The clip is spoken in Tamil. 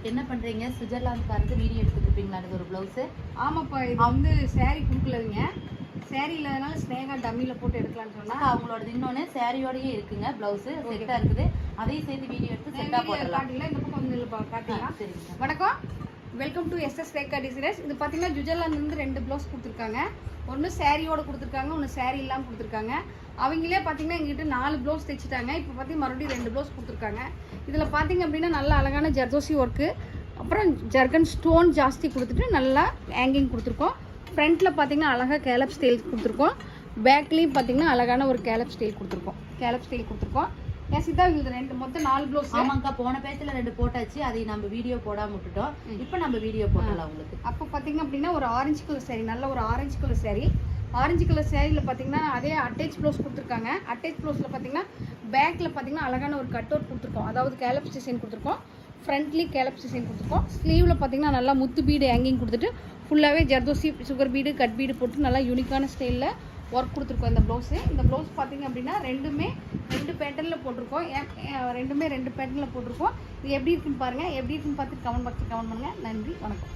என்ன பண்றீங்க? சுவிட்சர்லாந்துக்காரருக்கு வீடியோ எடுத்துட்டு இருப்பீங்களா? அது ஒரு ப்ளவுஸ். ஆமாப்பா, இது வந்து saree குடுக்கலங்க. saree இல்லாதனால ஸ்னேகா டம்மில போட்டு எடுக்கலாம்னு சொன்னா அவங்களோட இன்னொன்னு சாரியோடயே இருக்குங்க ப்ளவுஸ் செட்டா இருக்குது. அதையும் சேர்த்து வீடியோ எடுத்து செட்டா போடலாம். காட்டில இந்த பக்கம் வந்து காட்டிடலாம். சரிங்க. வணக்கம், welcome to SS Sneha designers. இது பார்த்தீங்கன்னா சுவிட்சர்லாந்துலேருந்து 2 ப்ளவுஸ் கொடுத்துருக்காங்க. ஒன்று சாரியோட கொடுத்துருக்காங்க, ஒன்று சாரி இல்லாமல் கொடுத்துருக்காங்க. அவங்களே பார்த்தீங்கன்னா எங்கிட்ட 4 ப்ளவுஸ் தைச்சிட்டாங்க. இப்போ பார்த்தீங்கன்னா மறுபடியும் 2 ப்ளவுஸ் கொடுத்துருக்காங்க. இதில் பார்த்தீங்க அப்படின்னா நல்ல அழகான ஜர்தோசி ஒர்க்கு, அப்புறம் ஜர்கன் ஸ்டோன் ஜாஸ்தி கொடுத்துட்டு நல்லா ஹேங்கிங் கொடுத்துருக்கோம். ஃப்ரண்ட்டில் பார்த்தீங்கன்னா அழகாக கேலப் ஸ்டைல் கொடுத்துருக்கோம். பேக்லேயும் பார்த்தீங்கன்னா அழகான ஒரு கேலப் ஸ்டைல் கொடுத்துருக்கோம். எஸ், இதான் இது மொத்தம் 4 ப்ளவுஸ். ஆமாங்கக்கா, போன பேஜ்ல 2 போட்டாச்சு. அதை நம்ம வீடியோ போடாம விட்டுட்டோம். இப்போ நம்ம வீடியோ போடலாம் உங்களுக்கு. அப்போ பார்த்தீங்க அப்படின்னா ஒரு ஆரஞ்சு கலர் சாரி, நல்ல ஒரு orange colour sorry. Orange colour சாரியில் பார்த்தீங்கன்னா அதே அட்டாச் ப்ளவுஸ் கொடுத்துருக்காங்க. அட்டாச் ப்ளவுஸில் பார்த்தீங்கன்னா பேக்கில் பார்த்தீங்கன்னா அழகான ஒரு கட் அவுட் கொடுத்துருக்கோம், அதாவது கேலப்ஸ் டிசைன் கொடுத்துருக்கோம். ஃப்ரண்ட்லி கேலப்ஸ் டிசைன் கொடுத்துருக்கோம். ஸ்லீவில் பார்த்தீங்கன்னா நல்லா முத்து பீடு ஹேங்கிங் கொடுத்துட்டு ஃபுல்லாகவே zardozi sugar bead cut bead போட்டு நல்லா யூனிக்கான ஸ்டைலில் ஒர்க் கொடுத்துருக்கோம் இந்த ப்ளவுஸு. இந்த ப்ளவுஸ் பார்த்தீங்க அப்படின்னா ரெண்டுமே 2 பேட்டர்னில் போட்டிருக்கோம். ரெண்டுமே 2 பேட்டர்னில் போட்டிருக்கோம். இது எப்படி இருக்குன்னு பாருங்கள். எப்படி இருக்குன்னு பார்த்துட்டு கமெண்ட் பாக்ஸில் கமெண்ட் பண்ணுங்கள். நன்றி, வணக்கம்.